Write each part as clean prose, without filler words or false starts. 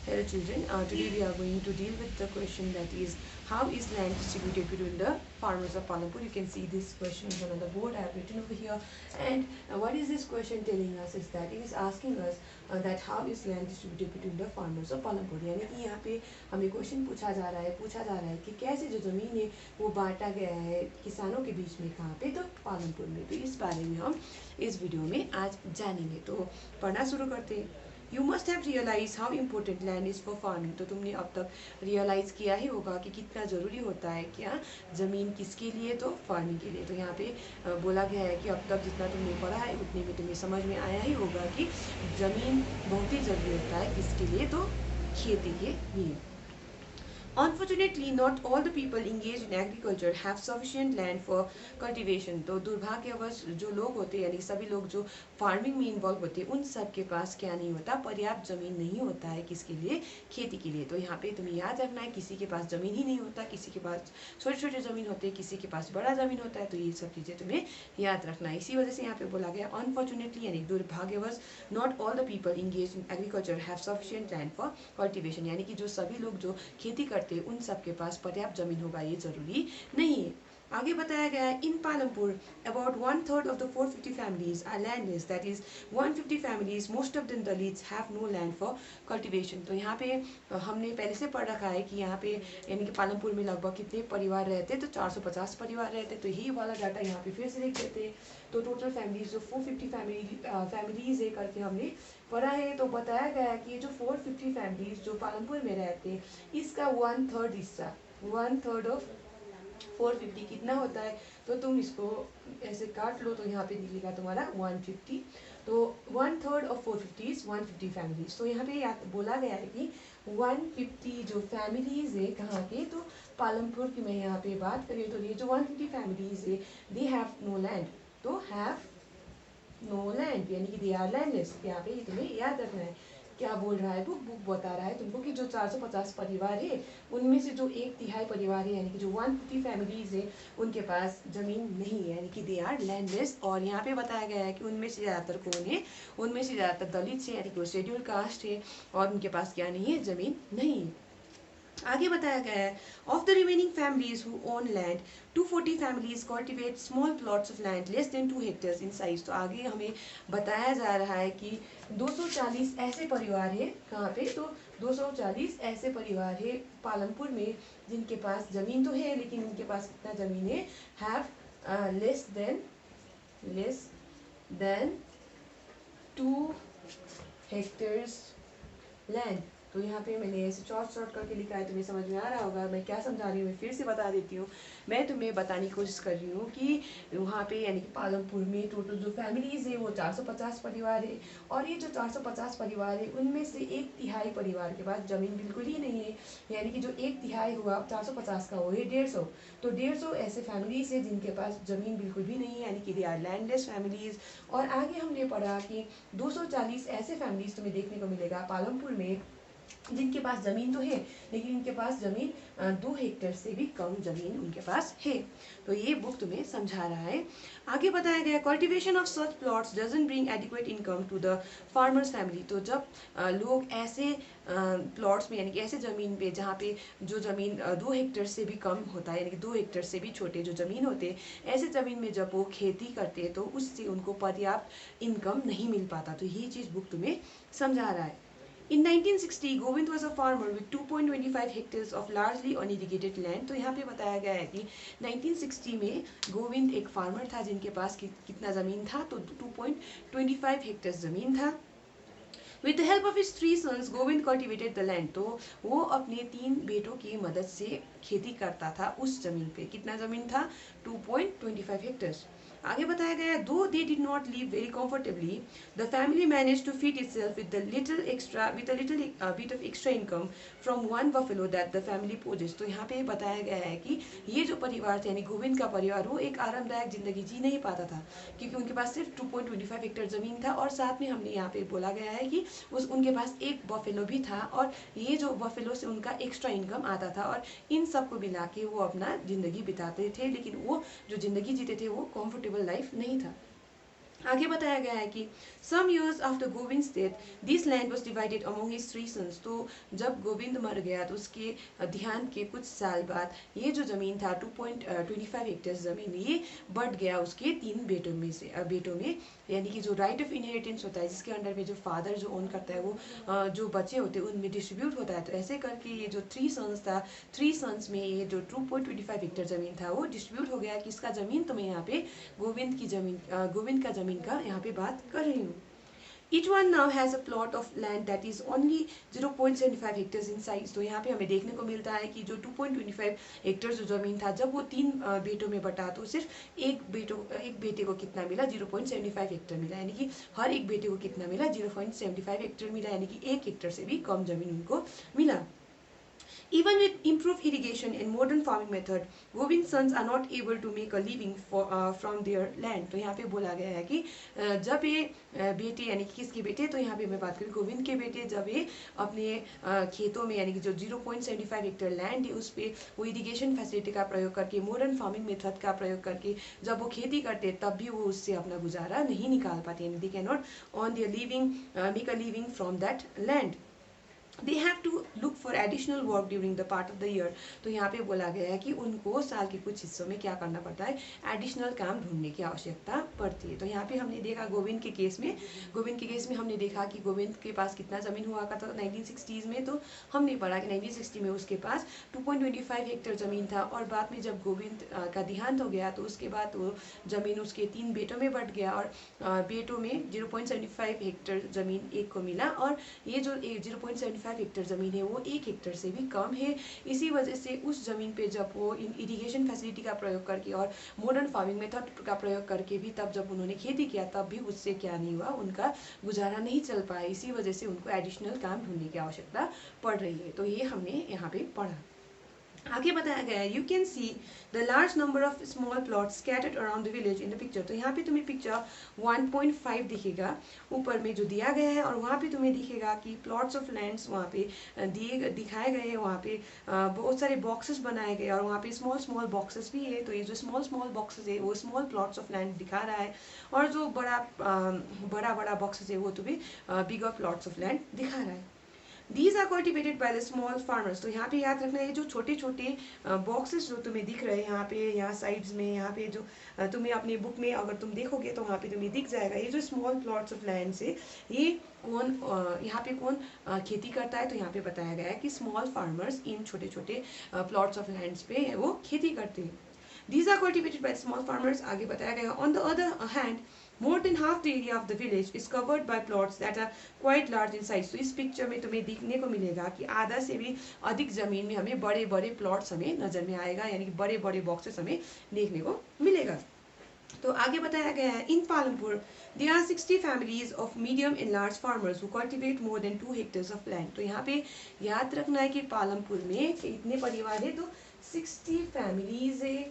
Hello children, today we are going to deal with the question that is how is land distributed between the farmers of Palampur. You can see this question is on the board. I have written over here, and what is this question telling us is that it is asking us that how is land distributed between the farmers of Palampur. यानी कि यहाँ पे हमें question पूछा जा रहा है कि कैसे जो ज़मीन है वो बांटा गया है किसानों के बीच में, कहाँ पे, तो पालमपुर में। तो इस बारे में हम इस वीडियो में आज जानेंगे। तो पढ़ना शुरू करते हैं। You must have realize how important land is for farming. तो तुमने अब तक रियलाइज़ किया ही होगा कि कितना ज़रूरी होता है क्या ज़मीन किसके लिए, तो फार्मिंग के लिए। तो यहाँ पे बोला गया है कि अब तक जितना तुमने पढ़ा है उतने में तुम्हें समझ में आया ही होगा कि ज़मीन बहुत ही ज़रूरी होता है किसके लिए, तो खेती के लिए। Unfortunately, not all the people engaged in agriculture have sufficient land for cultivation. तो दुर्भाग्यवश जो लोग होते हैं यानी सभी लोग जो फार्मिंग में इन्वॉल्व होते हैं उन सब के पास क्या नहीं होता, पर्याप्त जमीन नहीं होता है किसके लिए, खेती के लिए। तो यहाँ पे तुम्हें याद रखना है किसी के पास जमीन ही नहीं होता, किसी के पास छोटे छोटे जमीन होते हैं, किसी के पास बड़ा जमीन होता है। तो ये सब चीज़ें तुम्हें याद रखना है। इसी वजह से यहाँ पे बोला गया अनफॉर्चुनेटली यानी दुर्भाग्यवश not all the people engage in agriculture have sufficient land for cultivation. यानी कि जो सभी लोग जो खेती करते उन सब के पास पर्याप्त जमीन होगा ये जरूरी नहीं है। आगे बताया गया है in Palampur about 1/3 of the 450 families are landless, that is 150 families, most of the Dalits have no land for cultivation. तो यहाँ पे हमने पहले से पढ़ रखा है कि यहाँ पे यानी कि पालमपुर में लगभग कितने परिवार रहते हैं, तो 450 परिवार रहते हैं। तो यही वाला डाटा यहाँ पे फिर से लिख देते हैं। तो टोटल फैमिलीज जो 450 फैमिलीज है करके हमने पढ़ा है। तो बताया गया है कि ये जो 450 फैमिलीज जो पालमपुर में रहते हैं इसका 1/3 हिस्सा, 1/3 ऑफ 450 कितना होता है, तो तुम इसको ऐसे काट लो। तो यहाँ पे निकलेगा तुम्हारा 150। तो 1/3 ऑफ 450 इज 150 फैमिलीज। तो यहाँ पे बोला गया है कि 150 जो फैमिलीज है कहाँ के, तो पालमपुर की मैं यहाँ पे बात करें तो ये जो 150 फैमिलीज है दे हैव नो लैंड, तो हैव नो लैंड यानी कि दे आर लैंडलेस। यहाँ पे तुम्हें याद रखना है क्या बोल रहा है बुक बता रहा है तुमको कि जो 450 परिवार है उनमें से जो 1/3 परिवार है यानी कि जो 150 फैमिलीज है उनके पास जमीन नहीं है यानी कि दे आर लैंडलेस। और यहाँ पे बताया गया है कि उनमें से ज़्यादातर कौन है, उनमें से ज़्यादातर दलित है यानी कि वो शेड्यूल कास्ट है और उनके पास क्या नहीं है, जमीन नहीं है। आगे बताया गया है of the remaining families who own land 240 families cultivate small plots of land less than 2 hectares in size. तो आगे हमें बताया जा रहा है कि 240 ऐसे परिवार है कहाँ पे, तो 240 ऐसे परिवार है पालमपुर में जिनके पास जमीन तो है लेकिन उनके पास कितना जमीन है, have less than 2 hectares land. तो यहाँ पे मैंने ऐसे शॉर्ट करके लिखा है, तुम्हें समझ में आ रहा होगा मैं क्या समझा रही हूँ। मैं फिर से बता देती हूँ। मैं तुम्हें बताने की कोशिश कर रही हूँ कि वहाँ पे यानी कि पालमपुर में टोटल जो फैमिलीज है वो 450 परिवार है और ये जो 450 परिवार है उनमें से 1/3 परिवार के पास जमीन बिल्कुल ही नहीं है। यानी कि जो 1/3 हुआ 450 का वो है 150। तो 150 ऐसे फैमिलीज है जिनके पास जमीन बिल्कुल भी नहीं है यानी कि दे आर लैंडलेस फैमिलीज। और आगे हमने पढ़ा कि 240 ऐसे फैमिलीज तुम्हें देखने को मिलेगा पालमपुर में जिनके पास जमीन तो है लेकिन उनके पास जमीन 2 हेक्टेयर से भी कम जमीन उनके पास है। तो ये बुक तुम्हें समझा रहा है। आगे बताया गया cultivation of such plots doesn't bring adequate income to the farmers family. तो जब लोग ऐसे प्लॉट्स में यानी कि ऐसे ज़मीन पे जहाँ पे जो ज़मीन 2 हेक्टेयर से भी कम होता है यानी कि 2 हेक्टेयर से भी छोटे जो ज़मीन होते हैं ऐसे ज़मीन में जब वो खेती करते हैं तो उससे उनको पर्याप्त इनकम नहीं मिल पाता। तो ये चीज़ बुक तुम्हें समझा रहा है। In 1960, Govind was a farmer with 2.25 hectares of largely unirrigated land। तो यहाँ पे बताया गया है कि 1960 में गोविंद एक फार्मर था जिनके पास कितना ज़मीन था, तो 2.25 हेक्टेयर ज़मीन था। With the help of his 3 sons, Govind cultivated the land। तो वो अपने 3 बेटों की मदद से खेती करता था उस जमीन पे। कितना जमीन था, 2.25 हेक्टेयर्स। आगे बताया गया though they did not live very comfortably the family manage to feed itself with a little bit of extra income from one buffalo that the family possess. तो यहाँ पे बताया गया है कि ये जो परिवार था यानी गोविंद का परिवार वो एक आरामदायक जिंदगी जी नहीं पाता था क्योंकि उनके पास सिर्फ 2.25 हेक्टेयर जमीन था और साथ में हमने यहाँ पे बोला गया है कि उनके पास एक बफेलो भी था और ये जो बफेलो से उनका एक्स्ट्रा इनकम आता था और इन सबको मिला के वो अपना ज़िंदगी बिताते थे लेकिन वो जो ज़िंदगी जीते थे वो कंफर्टेबल लाइफ नहीं था। आगे बताया गया है कि some years after Govind death this land was divided among his three sons. तो जब गोविंद मर गया तो उसके देहांत के कुछ साल बाद ये जो जमीन था 2.25 हेक्टेयर जमीन ये बढ़ गया उसके तीन बेटों में से बेटों में। यानी कि जो राइट ऑफ इनहेरिटेंस होता है जिसके अंडर में जो फादर जो ओन करता है वो जो बच्चे होते हैं उनमें डिस्ट्रीब्यूट होता है। तो ऐसे करके ये जो थ्री सन्स था, थ्री सन्स में ये जो 2.25 हेक्टेयर जमीन था वो डिस्ट्रीब्यूट हो गया। किसका जमीन? तो मैं यहाँ पे गोविंद की जमीन गोविंद का जमीन का यहाँ पे बात कर रही हूँ। Each one now has a plot of land that is only 0.75 hectares in size. तो यहाँ पे हमें देखने को मिलता है कि जो 2.25 हेक्टेयर्स जो जमीन था जब वो तीन बेटों में बटा तो सिर्फ एक बेटे को कितना मिला? 0.75 हेक्टेयर मिला। यानी कि हर एक बेटे को कितना मिला? 0.75 हेक्टेयर मिला। यानी कि 1 हेक्टेयर से भी कम जमीन उनको मिला। Even with improved irrigation and modern farming method, Govind's sons are not able to make a living from their land। तो यहाँ पे बोला गया है कि जब ये बेटे यानी कि किसके बेटे? तो यहाँ पे मैं बात करूँ गोविंद के बेटे जब ये अपने खेतों में यानी कि जो 0.75 हेक्टेयर लैंड है उस पर वो इरिगेशन फैसिलिटी का प्रयोग करके मॉडर्न फार्मिंग मेथड का प्रयोग करके जब वो खेती करते तब भी वो उससे अपना गुजारा नहीं निकाल पाते। यानी they can not on their living make a living from that land. They have to look for additional work during the part of the year. तो यहाँ पे बोला गया है कि उनको साल के कुछ हिस्सों में क्या करना पड़ता है? एडिशनल काम ढूंढने की आवश्यकता पड़ती है। तो यहाँ पे हमने देखा गोविंद के केस में हमने देखा कि गोविंद के पास कितना ज़मीन हुआ करता था 1960s में। तो हमने पढ़ा कि 1960 में उसके पास 2.25 हेक्टेयर ज़मीन था और बाद में जब गोविंद का देहांत हो गया तो उसके बाद वो ज़मीन उसके तीन बेटों में बंट गया और बेटों में 0.75 हेक्टेयर ज़मीन एक को मिला और ये जो 0.75 हेक्टेयर ज़मीन है वो 1 हेक्टेयर से भी कम है। इसी वजह से उस ज़मीन पे जब वो इरिगेशन फैसिलिटी का प्रयोग करके और मॉडर्न फार्मिंग मेथड का प्रयोग करके भी तब जब उन्होंने खेती किया तब भी उससे क्या नहीं हुआ? उनका गुजारा नहीं चल पाया। इसी वजह से उनको एडिशनल काम ढूंढने की आवश्यकता पड़ रही है। तो ये हमने यहाँ पे पढ़ा। आगे बताया गया है you can see the large number of small plot scattered around the village in the picture. तो यहाँ पे तुम्हें पिक्चर 1.5 दिखेगा ऊपर में जो दिया गया है और वहाँ पे तुम्हें दिखेगा कि प्लॉट्स ऑफ लैंड्स वहाँ पे दिखाए गए हैं। वहाँ पे बहुत सारे बॉक्सेस बनाए गए और वहाँ पे स्मॉल बॉक्सेस भी है। तो ये जो स्मॉल बॉक्सेस है वो स्मॉल प्लॉट्स ऑफ लैंड दिखा रहा है और जो बड़ा बॉक्सेस है वो तुम्हें बिगर प्लॉट्स ऑफ लैंड दिखा रहा है। These are cultivated by the small farmers। तो यहाँ पे याद रखना है जो छोटे छोटे बॉक्सेस जो तुम्हें दिख रहे हैं यहाँ पे, यहाँ साइड्स में, यहाँ पे जो तुम्हें अपने बुक में अगर तुम देखोगे तो वहाँ पे तुम्हें दिख जाएगा ये जो स्मॉल प्लॉट्स ऑफ लैंड है ये कौन यहाँ पे कौन खेती करता है? तो यहाँ पे बताया गया है कि स्मॉल फार्मर्स इन छोटे छोटे प्लॉट्स ऑफ लैंड्स पे वो खेती करते हैं। These are cultivated by small farmers। आगे बताया गया on the other hand more than half the area of the village is covered by plots that are quite large in size। तो इस पिक्चर में तुम्हें देखने को मिलेगा कि आधा से भी अधिक जमीन में हमें बड़े बड़े प्लॉट्स हमें नजर में आएगा। यानी कि बड़े बड़े बॉक्सेस हमें देखने को मिलेगा। तो आगे बताया गया है in Palampur there are 60 families of medium and large farmers who cultivate more than 2 hectares of land. तो यहाँ पे याद रखना है कि पालमपुर में कितने परिवार है? तो 60 फैमिलीज है।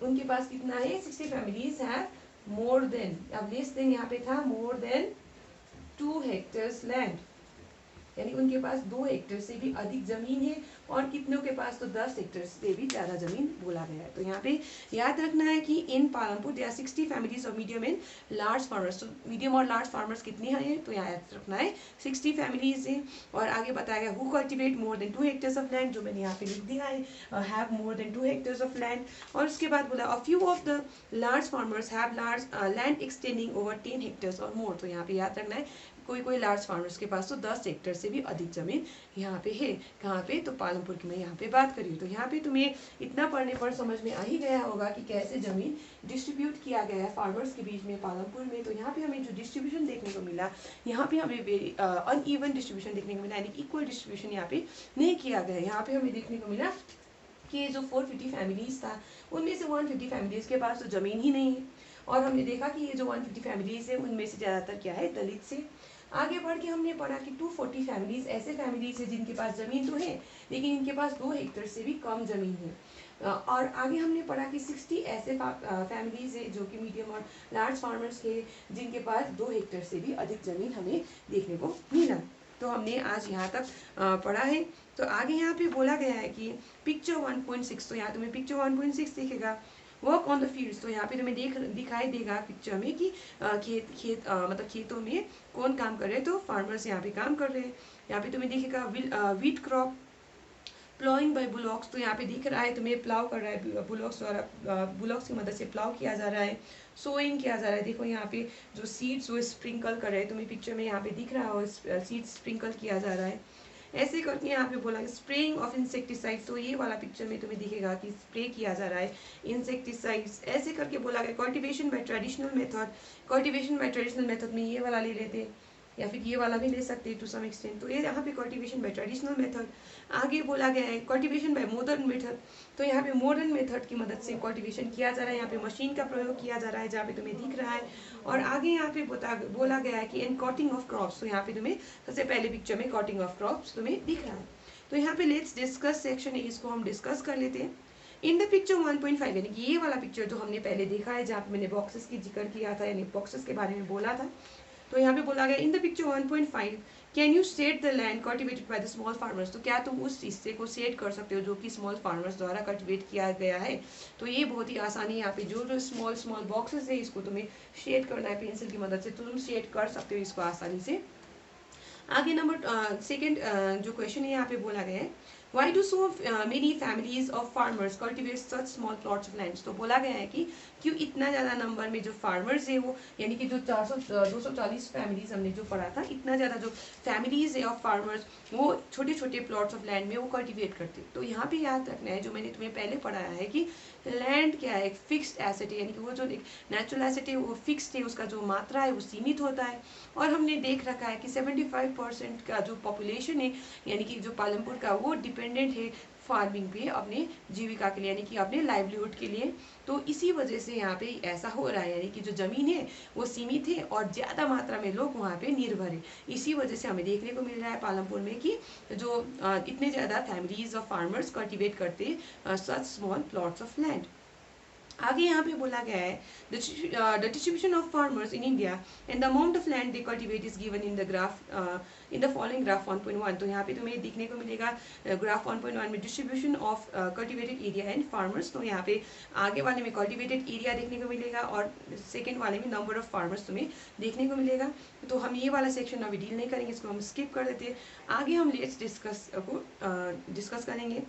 उनके पास कितना है? 60 फैमिलीज है मोर देन, अब लेस देन यहाँ पे था मोर देन 2 हेक्टेयर्स लैंड। यानी उनके पास 2 हेक्टेयर से भी अधिक जमीन है और कितनों के पास? तो 10 हेक्टेयर से भी ज़्यादा जमीन बोला गया है। तो यहाँ पे याद रखना है कि in Palampur there are 60 families of medium and large farmers. तो मीडियम और लार्ज फार्मर्स कितने हैं? तो यहाँ याद रखना है 60 फैमिलीज है। और आगे बताया गया who cultivate more than 2 hectares of land, जो मैंने यहाँ पे लिख दिया है have more than 2 hectares of land. और उसके बाद बोला a few of the large farmers have large land extending over 10 hectares और मोर। तो यहाँ पे याद रखना है कोई लार्ज फार्मर्स के पास तो 10 हेक्टेयर से भी अधिक जमीन यहाँ पे है। कहाँ पे? तो पालमपुर की मैं यहाँ पे बात करी हूँ। तो यहाँ पे तुम्हें इतना पढ़ने पर समझ में आ ही गया होगा कि कैसे जमीन डिस्ट्रीब्यूट किया गया है फार्मर्स के बीच में पालमपुर में। तो यहाँ पे हमें जो डिस्ट्रीब्यूशन देखने को मिला, यहाँ पे हमें अनइवन डिस्ट्रीब्यूशन देखने को मिला, यानी इक्वल डिस्ट्रीब्यूशन यहाँ पे नहीं किया गया। यहाँ पे हमें देखने को मिला कि ये जो 450 फैमिलीज था उनमें से 150 फैमिलीज के पास तो ज़मीन ही नहीं है। और हमने देखा कि ये जो 150 फैमिलीज है उनमें से ज़्यादातर क्या है? दलित से। आगे बढ़ के हमने पढ़ा कि 240 फैमिलीज ऐसे फैमिलीज है जिनके पास ज़मीन तो है लेकिन इनके पास 2 हेक्टेयर से भी कम ज़मीन है। और आगे हमने पढ़ा कि 60 ऐसे फैमिलीज है जो कि मीडियम और लार्ज फार्मर्स के जिनके पास 2 हेक्टेयर से भी अधिक ज़मीन हमें देखने को मिला। तो हमने आज यहाँ तक पढ़ा है। तो आगे यहाँ पे बोला गया है कि पिक्चर 1.6। तो यहाँ तुम्हें पिक्चर 1.6 दिखेगा। वर्क ऑन द फील्ड्स, तो यहाँ पे तुम्हें दिखाई देगा पिक्चर में कि मतलब खेतों में कौन काम कर रहे हैं, तो फार्मर्स यहाँ पे काम कर रहे हैं। यहाँ पे तुम्हें दिखेगा wheat crop, ploughing by bullocks, तो यहाँ पे दिख रहा है तुम्हें प्लाव कर रहा है बुलॉक्स द्वारा, बुलॉक्स की मदद से प्लाव किया जा रहा है, सोइंग किया जा रहा है। देखो यहाँ पे जो सीड्स वो स्प्रिंकल कर रहे हैं, तुम्हें पिक्चर में यहाँ पे दिख रहा हो सीड्स स्प्रिंकल किया जा रहा है। ऐसे करके यहाँ पे बोला स्प्रेइंग ऑफ इंसेक्टिसाइड, तो ये वाला पिक्चर में तुम्हें दिखेगा कि स्प्रे किया जा रहा है इंसेक्टिसाइड्स। ऐसे करके बोला गया cultivation by traditional method, cultivation by traditional method में ये वाला ले लेते हैं या फिर ये वाला भी ले सकते हैं टू सम एक्सटेंट, तो ये यहाँ पे कल्टीवेशन बाय ट्रेडिशनल मेथड। आगे बोला गया है कल्टीवेशन बाय मॉडर्न मेथड, तो यहाँ पे मॉडर्न मेथड की मदद से कल्टीवेशन किया जा रहा है, यहाँ पे मशीन का प्रयोग किया जा रहा है जहाँ पे तुम्हें दिख रहा है। और आगे यहाँ पे बोला गया है कि एंड कटिंग ऑफ क्रॉप्स, तो यहाँ पे तुम्हें सबसे पहले पिक्चर में कटिंग ऑफ क्रॉप्स तुम्हें दिख रहा है। तो यहाँ पे लेट्स डिस्कस सेक्शन है, इसको हम डिस्कस कर लेते हैं। इन द पिक्चर 1.5, यानी कि ये वाला पिक्चर जो हमने पहले देखा है जहाँ पे मैंने बॉक्सेस की जिक्र किया था, यानी बॉक्सेस के बारे में बोला था, तो यहाँ पे बोला गया in the picture 1.5 can you set the land cultivated by the small farmers, तो क्या तुम उस हिस्से को सेट कर सकते हो जो कि स्मॉल फार्मर्स द्वारा कल्टिवेट किया गया है। तो ये बहुत ही आसानी, यहाँ पे जो स्मॉल स्मॉल बॉक्सेस है इसको तुम्हें शेड करना है पेंसिल की मदद से, तो तुम शेड कर सकते हो इसको आसानी से। आगे नंबर सेकेंड जो क्वेश्चन है यहाँ पे बोला गया है why do so many families of farmers cultivate such small plots of land, तो बोला गया है कि क्यों इतना ज़्यादा नंबर में जो फार्मर्स है वो, यानी कि जो 240 फैमिलीज हमने जो पढ़ा था, इतना ज़्यादा जो फैमिलीज है ऑफ फार्मर्स वो छोटे छोटे प्लॉट्स ऑफ लैंड में वो कल्टिवेट करते। तो यहाँ पे याद रखना है जो मैंने तुम्हें पहले पढ़ाया है कि लैंड क्या है, एक फिक्स्ड एसेट है, यानी कि वो जो एक नेचुरल एसेट है वो फिक्स्ड है, उसका जो मात्रा है वो सीमित होता है। और हमने देख रखा है कि 75% का जो पॉपुलेशन है यानी कि जो पालमपुर का वो डिपेंडेंट है फार्मिंग पे अपने जीविका के लिए, यानी कि अपने लाइवलीहुड के लिए। तो इसी वजह से यहाँ पे ऐसा हो रहा है, यानी कि जो ज़मीन है वो सीमित है और ज़्यादा मात्रा में लोग वहाँ पे निर्भर है। इसी वजह से हमें देखने को मिल रहा है पालमपुर में कि जो इतने ज़्यादा फैमिलीज ऑफ फार्मर्स कल्टिवेट करते such small plots of land. आगे यहाँ पे बोला गया है the distribution of farmers in India and the amount of land they cultivate is given in the graph in the following graph 1.1, तो यहाँ पे तुम्हें दिखने को मिलेगा ग्राफ 1.1 में distribution of cultivated area and farmers. तो यहाँ पे आगे वाले में कल्टिवेटेड एरिया देखने को मिलेगा और सेकेंड वाले में नंबर ऑफ फार्मर्स तुम्हें देखने को मिलेगा। तो हम ये वाला सेक्शन अभी डील नहीं करेंगे, इसको हम स्किप कर देते हैं। आगे हम लेट्स डिस्कस करेंगे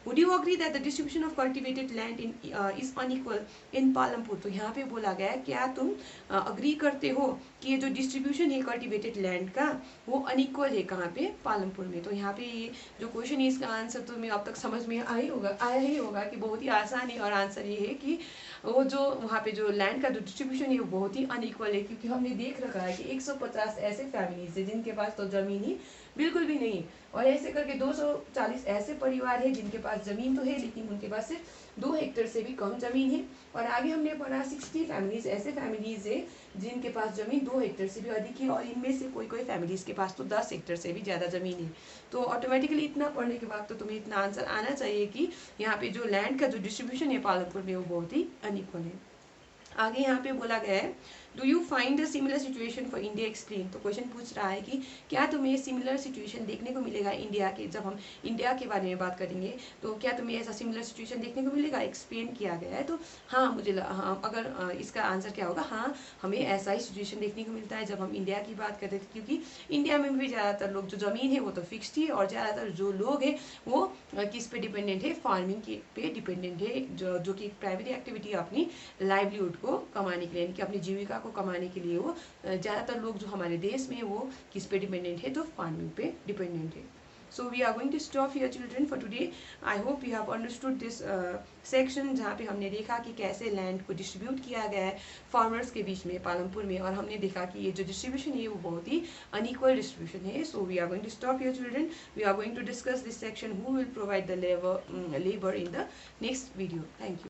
Would you agree that the distribution of cultivated land is unequal in Palampur, तो यहाँ पे बोला गया है क्या तुम अग्री करते हो कि ये जो डिस्ट्रीब्यूशन है कल्टिवेटेड लैंड का वो अनइक्वल है कहाँ पे, पालमपुर में। तो यहाँ पे ये जो क्वेश्चन है इसका आंसर तुम्हें अब तक समझ में आया ही होगा कि बहुत ही आसान है, और आंसर ये है कि वो जो वहाँ पे जो लैंड का जो डिस्ट्रीब्यूशन है वो बहुत ही अनइक्वल है, क्योंकि हमने देख रखा है कि 150 ऐसे फैमिलीज है जिनके पास तो जमीन ही बिल्कुल भी नहीं, और ऐसे करके 240 ऐसे परिवार है जिनके पास जमीन तो है लेकिन उनके पास सिर्फ 2 हेक्टेयर से भी कम जमीन है। और आगे हमने पढ़ा 60 फैमिलीज ऐसे फैमिलीज है जिनके पास जमीन 2 हेक्टेयर से भी अधिक है, और इनमें से कोई कोई फैमिलीज के पास तो 10 हेक्टेयर से भी ज़्यादा जमीन है। तो ऑटोमेटिकली इतना पढ़ने के बाद तो तुम्हें इतना आंसर आना चाहिए कि यहाँ पे जो लैंड का जो डिस्ट्रीब्यूशन है पालमपुर में वो बहुत ही अनइक्वल है। आगे यहाँ पे बोला गया है do you find a similar situation for India explain, तो क्वेश्चन पूछ रहा है कि क्या तुम्हें सिमिलर सिचुएशन देखने को मिलेगा इंडिया के, जब हम इंडिया के बारे में बात करेंगे तो क्या तुम्हें ऐसा सिमिलर सिचुएशन देखने को मिलेगा, एक्सप्लेन किया गया है। तो हाँ हाँ, अगर इसका आंसर क्या होगा, हाँ हमें ऐसा ही सिचुएशन देखने को मिलता है जब हम इंडिया की बात करते थे, क्योंकि इंडिया में भी ज़्यादातर लोग जो ज़मीन है वो तो फिक्स्ड ही, और ज़्यादातर जो लोग हैं वो किस पे डिपेंडेंट है, फार्मिंग के पे डिपेंडेंट है, जो कि प्राइमरी एक्टिविटी अपनी लाइवलीहुड को कमाने के लिए, यानी कि अपनी जीविका को कमाने के लिए वो ज़्यादातर लोग जो हमारे देश में वो किस पे डिपेंडेंट है, तो फार्मिंग पे डिपेंडेंट है। So we are going to stop here children for today. I hope you have understood this section जहाँ पे हमने देखा कि कैसे लैंड को डिस्ट्रीब्यूट किया गया है फार्मर्स के बीच में पालमपुर में, और हमने देखा कि ये जो डिस्ट्रीब्यूशन है वो बहुत ही अनइक्वल डिस्ट्रीब्यूशन है। So we are going to stop here children. We are going to discuss this section who will provide the labor in the next video. Thank you.